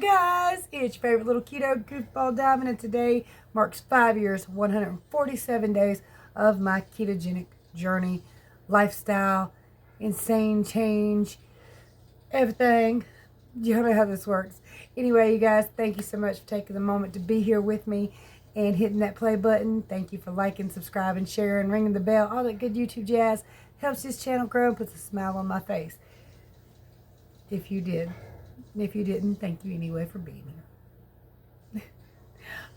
guys, it's your favorite little keto goofball Diamond, and today marks 5 years, 147 days of my ketogenic journey, lifestyle, insane change, everything. You don't know how this works. Anyway, you guys, thank you so much for taking the moment to be here with me and hitting that play button. Thank you for liking, subscribing, sharing, ringing the bell, all that good YouTube jazz. Helps this channel grow and puts a smile on my face. If you did. If you didn't, thank you anyway for being here.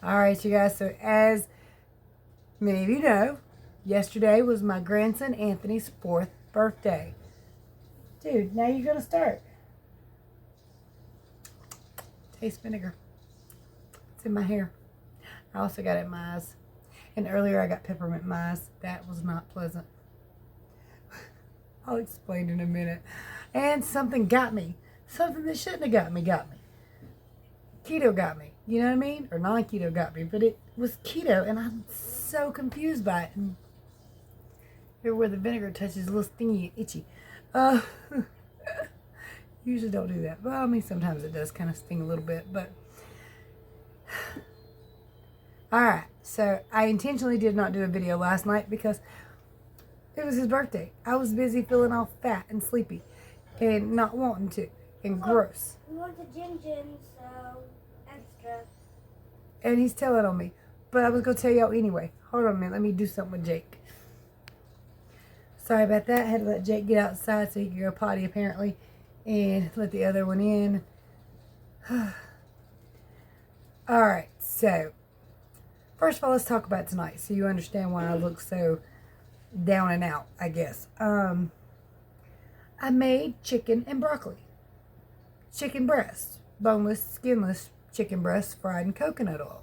Alright, you guys, so as many of you know, yesterday was my grandson Anthony's 4th birthday. Dude, now you're going to start. Taste vinegar. It's in my hair. I also got it in my eyes. And earlier I got peppermint in my eyes. That was not pleasant. I'll explain in a minute. And something got me. Something that shouldn't have got me. Keto got me. You know what I mean? Or non-keto got me. But it was keto and I'm so confused by it. And here where the vinegar touches a little stingy and itchy. Usually don't do that. Well, I mean, sometimes it does kind of sting a little bit. But alright. So I intentionally did not do a video last night because it was his birthday. I was busy feeling all fat and sleepy and not wanting to and gross. We went to Jin Jin, so extra. And he's telling on me. But I was going to tell y'all anyway. Hold on a minute. Let me do something with Jake. Sorry about that. I had to let Jake get outside so he could go potty apparently and let the other one in. Alright, so first of all, let's talk about tonight so you understand why I look so down and out, I guess. I made chicken and broccoli. Chicken breast. Boneless, skinless chicken breast fried in coconut oil.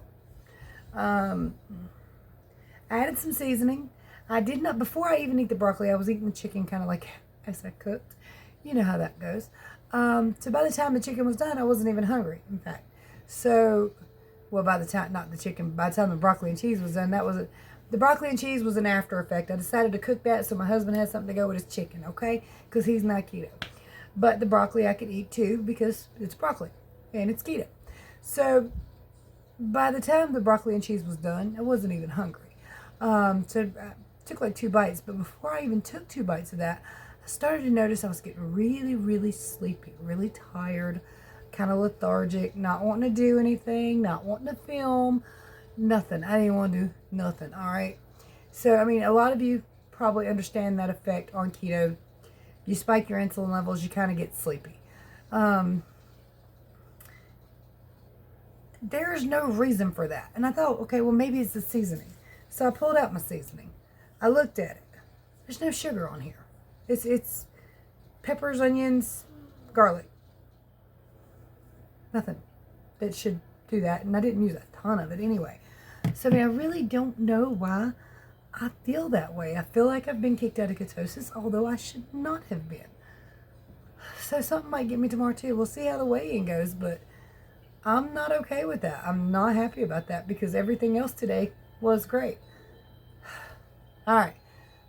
I added some seasoning. I did not, before I even eat the broccoli, I was eating the chicken kind of like as I cooked. You know how that goes. So by the time the chicken was done, I wasn't even hungry, in fact. So, well, by the time, not the chicken, by the time the broccoli and cheese was done, the broccoli and cheese was an after effect. I decided to cook that so my husband had something to go with his chicken, okay? Because he's not keto. But the broccoli I could eat too because it's broccoli and it's keto. So by the time the broccoli and cheese was done, I wasn't even hungry. So I took like 2 bites. But before I even took 2 bites of that, I started to notice I was getting really, really sleepy, really tired, kind of lethargic, not wanting to do anything, not wanting to film. Nothing. I didn't want to do nothing. All right. So, I mean, a lot of you probably understand that effect on keto. You spike your insulin levels, you kind of get sleepy. There's no reason for that. And I thought, okay, well, maybe it's the seasoning. So I pulled out my seasoning. I looked at it. There's no sugar on here. It's peppers, onions, garlic. Nothing that should do that. And I didn't use a ton of it anyway. So, I mean, I really don't know why I feel that way. I feel like I've been kicked out of ketosis, although I should not have been. So something might get me tomorrow too. We'll see how the weigh-in goes, but I'm not okay with that. I'm not happy about that because everything else today was great. All right,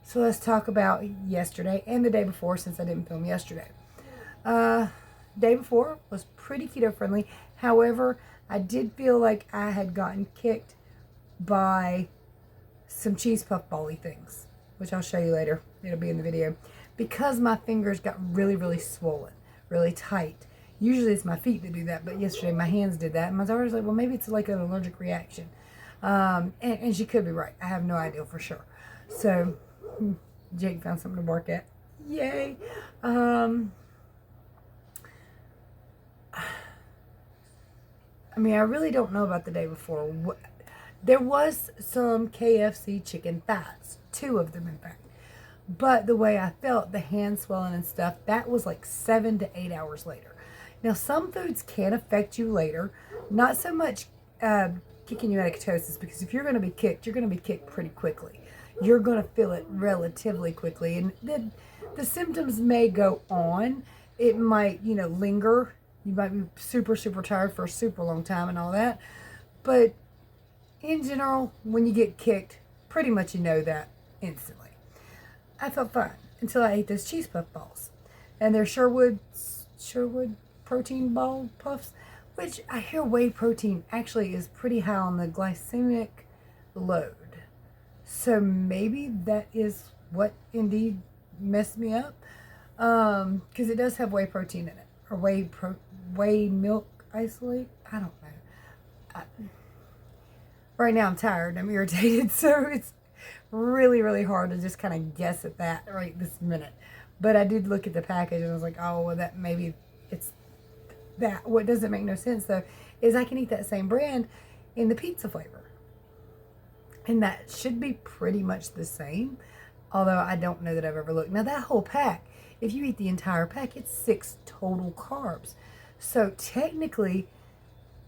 so let's talk about yesterday and the day before since I didn't film yesterday. Day before was pretty keto-friendly. However, I did feel like I had gotten kicked by some cheese puff ball-y things, which I'll show you later. It'll be in the video. Because my fingers got really, really swollen, really tight. Usually it's my feet that do that, but yesterday my hands did that. And my daughter's like, well, maybe it's like an allergic reaction. And she could be right. I have no idea for sure. So, Jake found something to bark at. Yay. I mean, I really don't know about the day before. There was some KFC chicken thighs. 2 of them, in fact. But the way I felt, the hand swelling and stuff, that was like 7 to 8 hours later. Now, some foods can affect you later. Not so much kicking you out of ketosis, because if you're going to be kicked, you're going to be kicked pretty quickly. You're going to feel it relatively quickly. And the symptoms may go on. It might, linger. You might be super, super tired for a super long time and all that. But in general, when you get kicked, pretty much you know that instantly. I felt fine until I ate those cheese puff balls. And they're Sherwood protein ball puffs. which I hear whey protein actually is pretty high on the glycemic load. So maybe that is what indeed messed me up. Because it does have whey protein in it. Or whey milk isolate. I don't know. Right now I'm tired. I'm irritated. So it's really, really hard to just kind of guess at that right this minute. But I did look at the package and I was like, oh, well, that maybe it's that. What doesn't make no sense, though, is I can eat that same brand in the pizza flavor. And that should be pretty much the same. Although I don't know that I've ever looked. Now, that whole pack, if you eat the entire pack, it's 6 total carbs. So technically,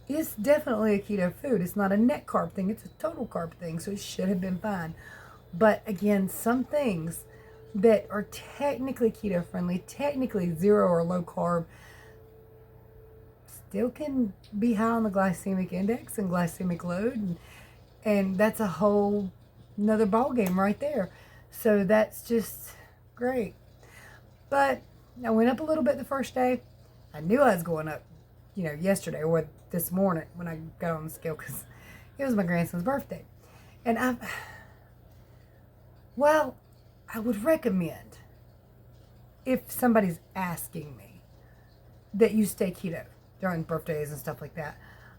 it's definitely a keto food. It's not a net carb thing. It's a total carb thing. So it should have been fine. But again, some things that are technically keto friendly, technically zero or low carb, still can be high on the glycemic index and glycemic load. And that's a whole another ball game right there. So that's just great. But I went up a little bit the first day. I knew I was going up, yesterday or this morning when I got on the scale because it was my grandson's birthday. And I would recommend, if somebody's asking me, that you stay keto during birthdays and stuff like that.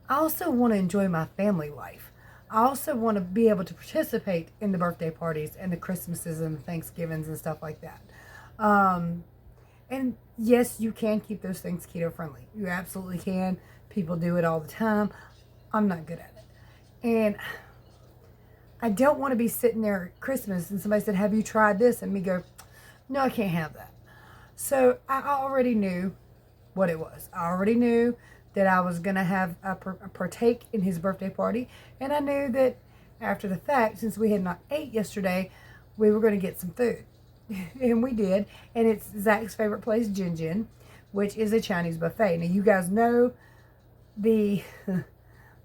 I also want to enjoy my family life. I also want to be able to participate in the birthday parties and the Christmases and the Thanksgivings and stuff like that. And yes, you can keep those things keto friendly. You absolutely can. People do it all the time. I'm not good at it. And I don't want to be sitting there at Christmas and somebody said, have you tried this? And me go, no, I can't have that. So I already knew what it was. I already knew that I was going to have a partake in his birthday party. And I knew that after the fact, since we had not ate yesterday, we were going to get some food. And we did. And it's Zach's favorite place, Jin Jin, which is a Chinese buffet. Now, you guys know the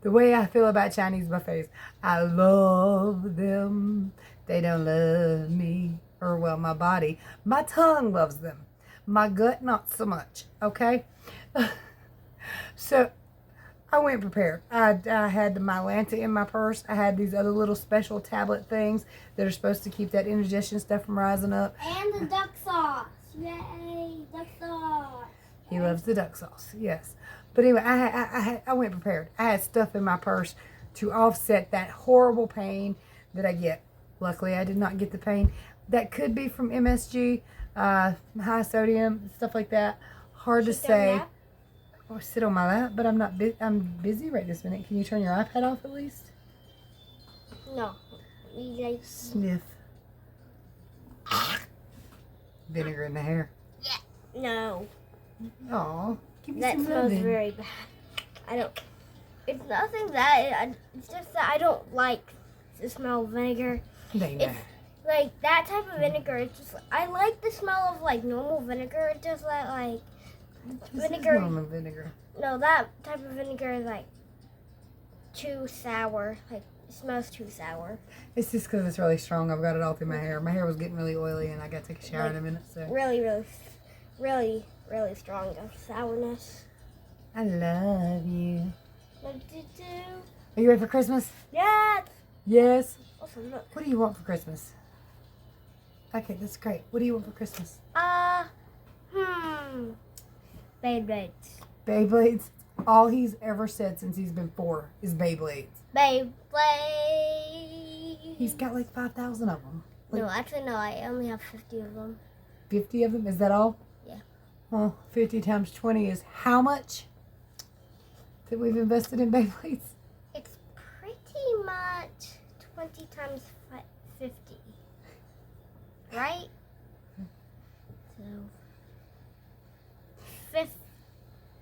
way I feel about Chinese buffets. I love them. They don't love me. Or, well, my body. My tongue loves them. My gut, not so much. Okay? So, I went prepared. I had my Lanta in my purse. I had these other little special tablet things that are supposed to keep that indigestion stuff from rising up. And the duck sauce. Yay, duck sauce. He loves the duck sauce, yes. But anyway, I went prepared. I had stuff in my purse to offset that horrible pain that I get. Luckily, I did not get the pain. That could be from MSG, high sodium, stuff like that. Hard to say. Or sit on my lap, but I'm not. I'm busy right this minute. Can you turn your iPad off at least? No. Sniff. Vinegar in the hair. Yeah. No. Aw, give me That some smells loving. very bad. I don't. It's nothing that. It's just that I don't like the smell of vinegar. They know. It's like that type of vinegar. It's just. I like the smell of like normal vinegar. It's just like This vinegar. is normal vinegar. No, that type of vinegar is like too sour. Like it smells too sour. It's just because it's really strong. I've got it all through my hair. My hair was getting really oily, and I got to take a shower in a minute. So Really strong of sourness. I love you. What did you do? Are you ready for Christmas? Yes. Yes. Also, look. What do you want for Christmas? Okay, that's great. What do you want for Christmas? Beyblades. Beyblades. All he's ever said since he's been 4 is Beyblades. Beyblades. He's got like 5,000 of them. Like No, actually, no. I only have 50 of them. 50 of them? Is that all? Yeah. Well, 50 times 20 is how much that we've invested in Beyblades? It's pretty much 20 times 50. Right? So,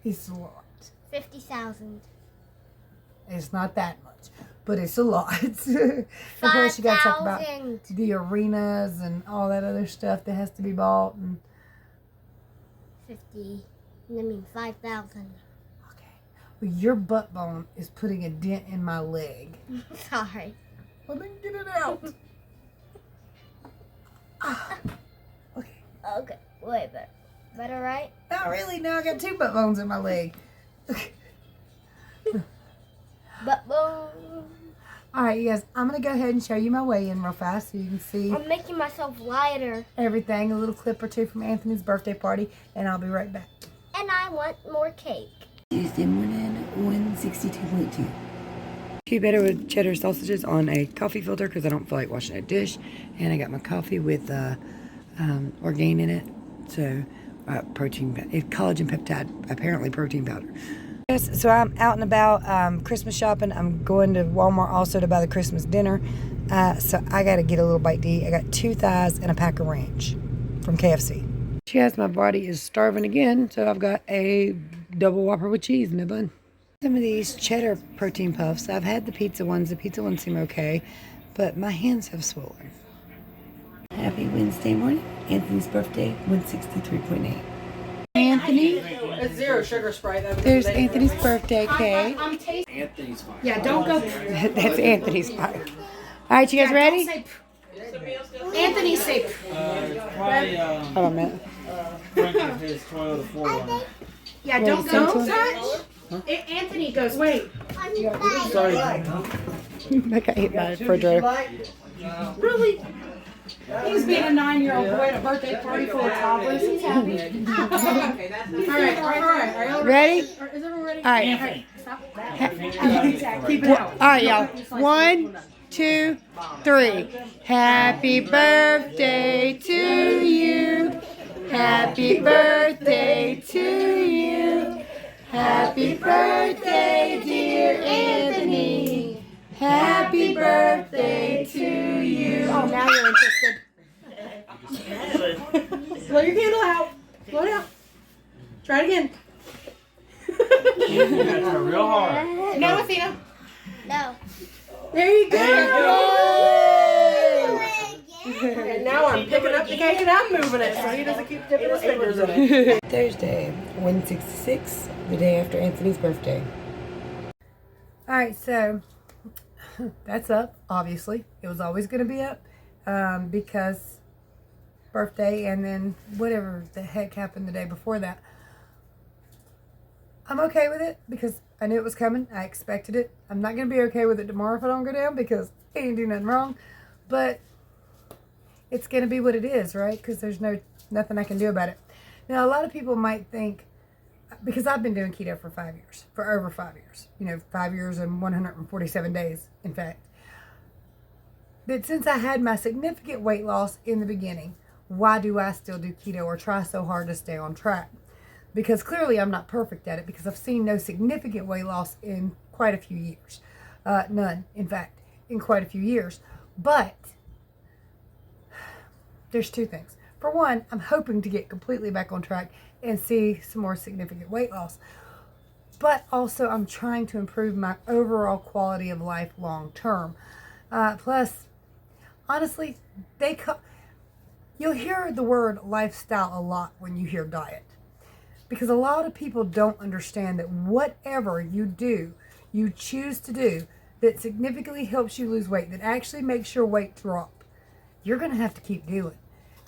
It's a lot. 50,000. It's not that much, but it's a lot. And plus you got to talk about 5,000. the arenas and all that other stuff that has to be bought. And 50. I mean 5,000. okay, well, your butt bone is putting a dent in my leg. Sorry. Well, then get it out. Okay. Okay. Way better. Better, right? Not really. Now I got 2 butt bones in my leg. Okay. But Alright, you guys, I'm going to go ahead and show you my weigh-in real fast so you can see I'm making myself lighter. everything. A little clip or two from Anthony's birthday party, and I'll be right back. And I want more cake. Tuesday morning, 162.2. Tea better with cheddar sausages on a coffee filter because I don't feel like washing a dish. And I got my coffee with Orgain in it. So, protein, collagen peptide, apparently protein powder. Yes, so I'm out and about Christmas shopping. I'm going to Walmart also to buy the Christmas dinner. So I got to get a little bite to eat. I got 2 thighs and a pack of ranch from KFC. Yes, my body is starving again. So I've got a double Whopper with cheese in my bun. Some of these cheddar protein puffs. I've had the pizza ones. The pizza ones seem okay. But my hands have swollen. Happy Wednesday morning. Anthony's birthday, 163.8. Anthony. It's 0 sugar Sprite. There's Anthony's birthday cake. I'm tasting. Anthony's fine. Yeah, don't go. That's Anthony's pie. All right, you guys ready? Anthony, say. Probably Hold on a minute. Frank his Toyota 4 Yeah, don't touch. Anthony goes, wait. Sorry. I got hit by a refrigerator. Really? He's being a 9-year-old boy at a birthday party full of toddlers. He's happy. All right. Are y'all Ready? Is everyone ready? All right. Anthony. Keep it out. All right, y'all. 1, 2, 3. Happy birthday to you. Happy birthday to you. Happy birthday, dear Anthony. Happy birthday to you. Oh, now you're interested. Blow your candle out. Blow it out. Try it again. You gotta try real hard. No, Athena. No. There you go. Yay! And now I'm picking up the cake and I'm moving it so he doesn't keep dipping his fingers in it. Thursday, 166, the day after Anthony's birthday. Alright, so that's up, obviously. It was always going to be up because birthday and then whatever the heck happened the day before that. I'm okay with it because I knew it was coming. I expected it. I'm not going to be okay with it tomorrow if I don't go down because I didn't do nothing wrong. But it's going to be what it is, right? Because there's nothing I can do about it. Now, a lot of people might think, because I've been doing keto for 5 years, for over 5 years, 5 years and 147 days, in fact, that since I had my significant weight loss in the beginning, why do I still do keto or try so hard to stay on track? Because clearly I'm not perfect at it because I've seen no significant weight loss in quite a few years. None, in fact, in quite a few years. But there's 2 things. For one, I'm hoping to get completely back on track and see some more significant weight loss. But also, I'm trying to improve my overall quality of life long term. Plus, honestly, you'll hear the word lifestyle a lot when you hear diet. Because a lot of people don't understand that whatever you do, you choose to do, that significantly helps you lose weight, that actually makes your weight drop, you're going to have to keep doing.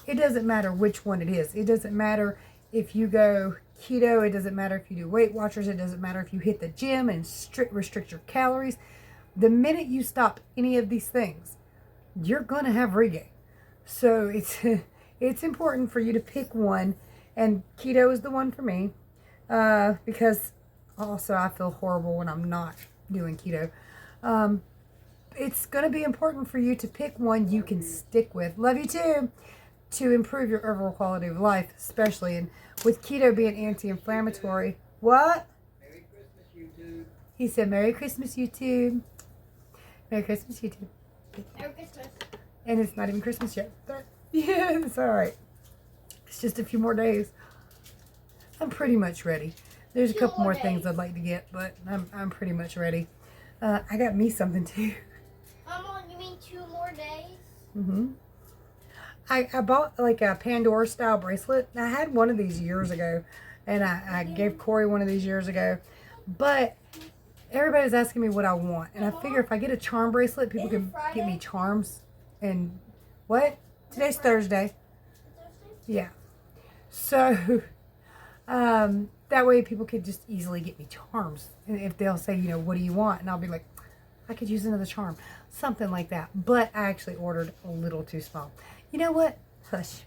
It doesn't matter which one it is. It doesn't matter if you go keto. It doesn't matter if you do Weight Watchers. It doesn't matter if you hit the gym and restrict your calories. The minute you stop any of these things, you're going to have regain. So it's important for you to pick one, and keto is the one for me because also I feel horrible when I'm not doing keto. It's going to be important for you to pick one you can stick with. Love you too. To improve your overall quality of life, especially, and with keto being anti-inflammatory. What? Merry Christmas, YouTube. He said, Merry Christmas, YouTube. Merry Christmas, YouTube. Merry Christmas. And it's not even Christmas yet. But yeah, it's all right. It's just a few more days. I'm pretty much ready. There's a couple more things I'd like to get, but I'm pretty much ready. I got me something too. Mama, you mean 2 more days? Mm-hmm. I bought like a Pandora style bracelet. I had one of these years ago, and I gave Corey one of these years ago. But everybody's asking me what I want, and I figure if I get a charm bracelet, people can get me charms. And what? Today's Thursday. Yeah. So, that way people could just easily get me charms. And if they'll say, you know, what do you want? And I'll be like, I could use another charm. Something like that. But I actually ordered a little too small. You know what? Hush.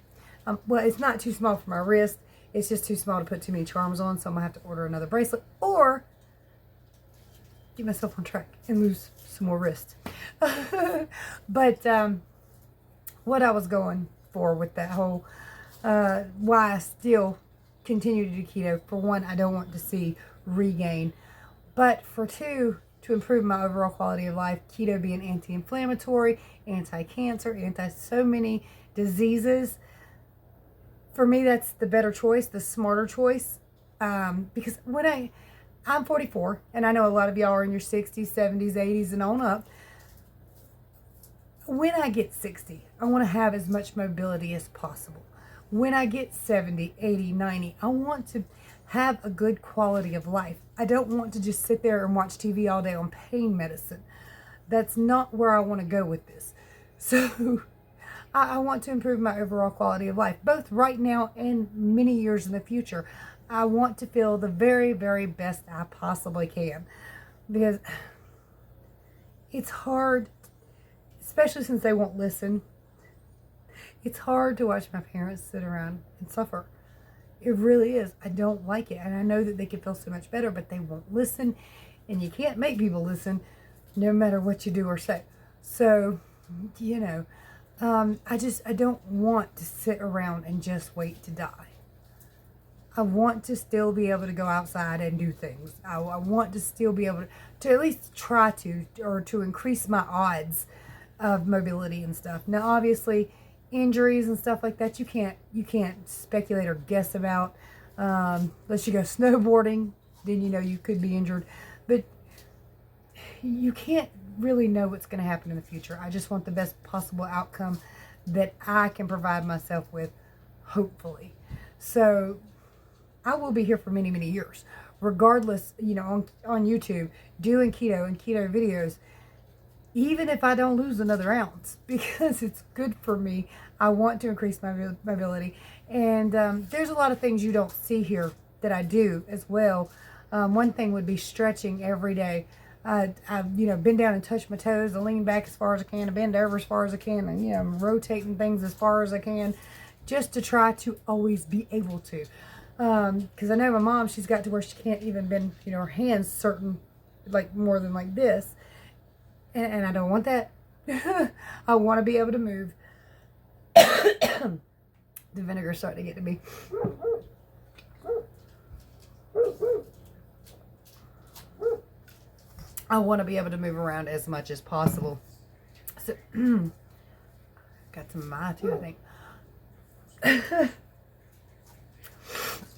Well, it's not too small for my wrist. It's just too small to put too many charms on. So I'm going to have to order another bracelet. Or get myself on track and lose some more wrist. But what I was going for with that whole why I still continue to do keto. For one, I don't want to see regain. But for two, to improve my overall quality of life, keto being anti-inflammatory, anti-cancer, anti-so many diseases. For me, that's the better choice, the smarter choice. Because when I'm 44, and I know a lot of y'all are in your 60s, 70s, 80s, and on up. When I get 60, I want to have as much mobility as possible. When I get 70, 80, 90, I want to have a good quality of life. I don't want to just sit there and watch TV all day on pain medicine. That's not where I want to go with this. So I want to improve my overall quality of life, both right now and many years in the future. I want to feel the very, very best I possibly can, because it's hard, especially since they won't listen. It's hard to watch my parents sit around and suffer. It really is. I don't like it. And I know that they could feel so much better, but they won't listen. And you can't make people listen no matter what you do or say. So, you know, I don't want to sit around and just wait to die. I want to still be able to go outside and do things. I want to still be able to at least try to, or to increase my odds of mobility and stuff. Now, obviously, injuries and stuff like that, you can't speculate or guess about. Unless you go snowboarding, then you know you could be injured. But you can't really know what's going to happen in the future. I just want the best possible outcome that I can provide myself with, hopefully. So I will be here for many, many years, regardless, you know, on YouTube, doing keto and keto videos, even if I don't lose another ounce, because it's good for me. I want to increase my mobility. And there's a lot of things you don't see here that I do as well. One thing would be stretching every day. I've bend down and touch my toes. I lean back as far as I can. I bend over as far as I can. And, I'm rotating things as far as I can, just to try to always be able to. Because I know my mom, she's got to where she can't even bend, her hands certain, like more than like this. And I don't want that. I want to be able to move. The vinegar's starting to get to me. I want to be able to move around as much as possible. So, got some of mine too, I think.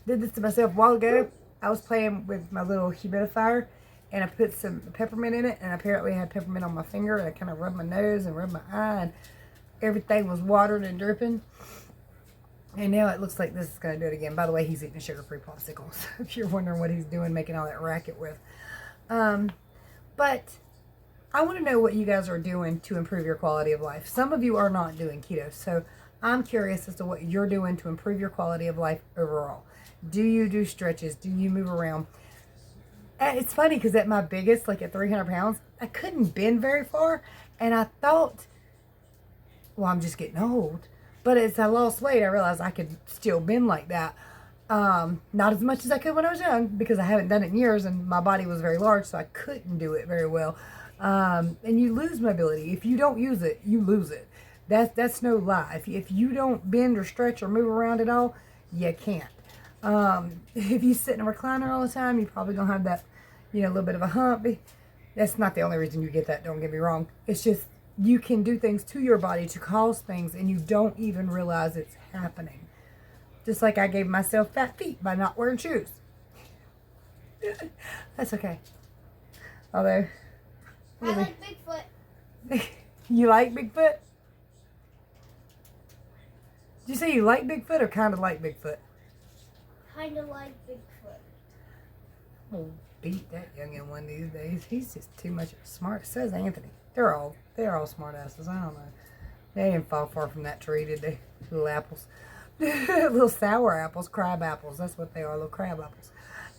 Did this to myself a while ago. I was playing with my little humidifier, and I put some peppermint in it, and apparently I had peppermint on my finger, and I kind of rubbed my nose and rubbed my eye, and everything was watered and dripping. And now it looks like this is going to do it again. By the way, he's eating a sugar-free popsicle, so if you're wondering what he's doing, making all that racket with. But I want to know what you guys are doing to improve your quality of life. Some of you are not doing keto, so I'm curious as to what you're doing to improve your quality of life overall. Do you do stretches? Do you move around? It's funny because at my biggest, like at 300 pounds, I couldn't bend very far. And I thought, well, I'm just getting old. But as I lost weight, I realized I could still bend like that. Not as much as I could when I was young, because I haven't done it in years and my body was very large, so I couldn't do it very well. And you lose mobility. If you don't use it, you lose it. That's no lie. If you don't bend or stretch or move around at all, you can't. If you sit in a recliner all the time, you're probably going to have that, little bit of a hump. That's not the only reason you get that, don't get me wrong. It's just you can do things to your body to cause things, and you don't even realize it's happening. Just like I gave myself fat feet by not wearing shoes. That's okay. Although, I like Bigfoot. You like Bigfoot? Did you say you like Bigfoot or kind of like Bigfoot? Kind of like Bigfoot. I'll beat that youngin' one these days. He's just too much smart. Says Anthony. They're all smart asses. I don't know. They didn't fall far from that tree, did they? Little apples. Little sour apples, crab apples. That's what they are, little crab apples.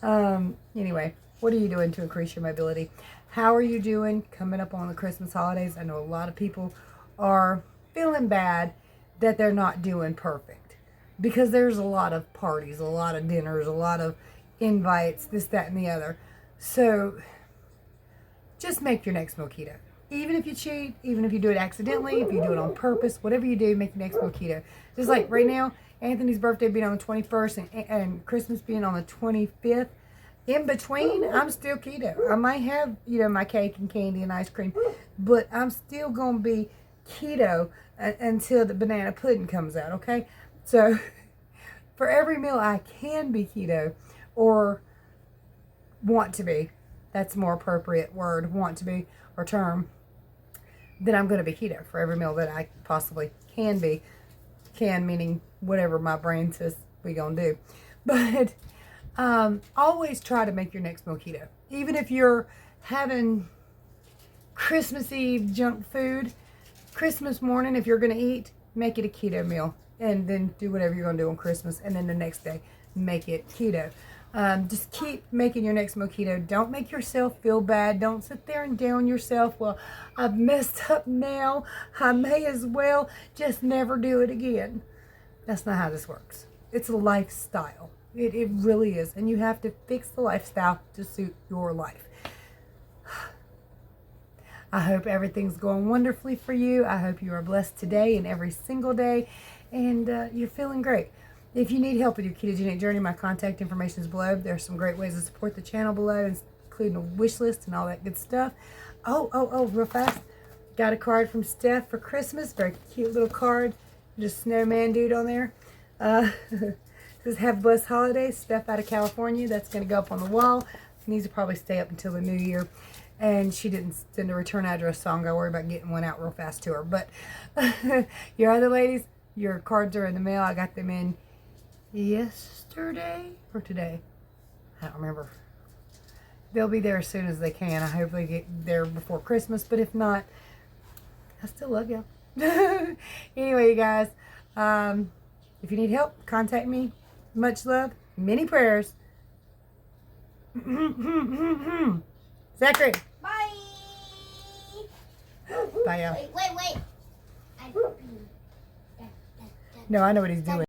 Anyway, what are you doing to increase your mobility? How are you doing coming up on the Christmas holidays? I know a lot of people are feeling bad that they're not doing perfect because there's a lot of parties, a lot of dinners, a lot of invites, this, that, and the other. So just make your next meal keto. Even if you cheat, even if you do it accidentally, if you do it on purpose, whatever you do, make your next meal keto. Just like right now, Anthony's birthday being on the 21st and Christmas being on the 25th. In between, I'm still keto. I might have, my cake and candy and ice cream, but I'm still going to be keto until the banana pudding comes out, okay? So for every meal I can be keto or want to be, that's a more appropriate word, want to be, or term, then I'm going to be keto for every meal that I possibly can be. Can meaning whatever my brain says we going to do. But always try to make your next meal keto. Even if you're having Christmas Eve junk food, Christmas morning, if you're going to eat, make it a keto meal. And then do whatever you're going to do on Christmas. And then the next day, make it keto. Just keep making your next meal keto. Don't make yourself feel bad. Don't sit there and down yourself. Well, I've messed up now. I may as well just never do it again. That's not how this works. It's a lifestyle. It really is. And you have to fix the lifestyle to suit your life. I hope everything's going wonderfully for you. I hope you are blessed today and every single day. And you're feeling great. If you need help with your ketogenic journey, my contact information is below. There are some great ways to support the channel below, including a wish list and all that good stuff. Oh, real fast. Got a card from Steph for Christmas. Very cute little card. Just snowman dude on there. Says, have a blessed holidays. Steph out of California. That's going to go up on the wall. Needs to probably stay up until the new year. And she didn't send a return address, so I'm going to worry about getting one out real fast to her. But your other ladies, your cards are in the mail. I got them in yesterday or today. I don't remember. They'll be there as soon as they can. I hope they get there before Christmas. But if not, I still love you. Anyway, you guys, if you need help, contact me. Much love. Many prayers. Zachary. Bye. Bye, y'all. Wait. No, I know what he's doing.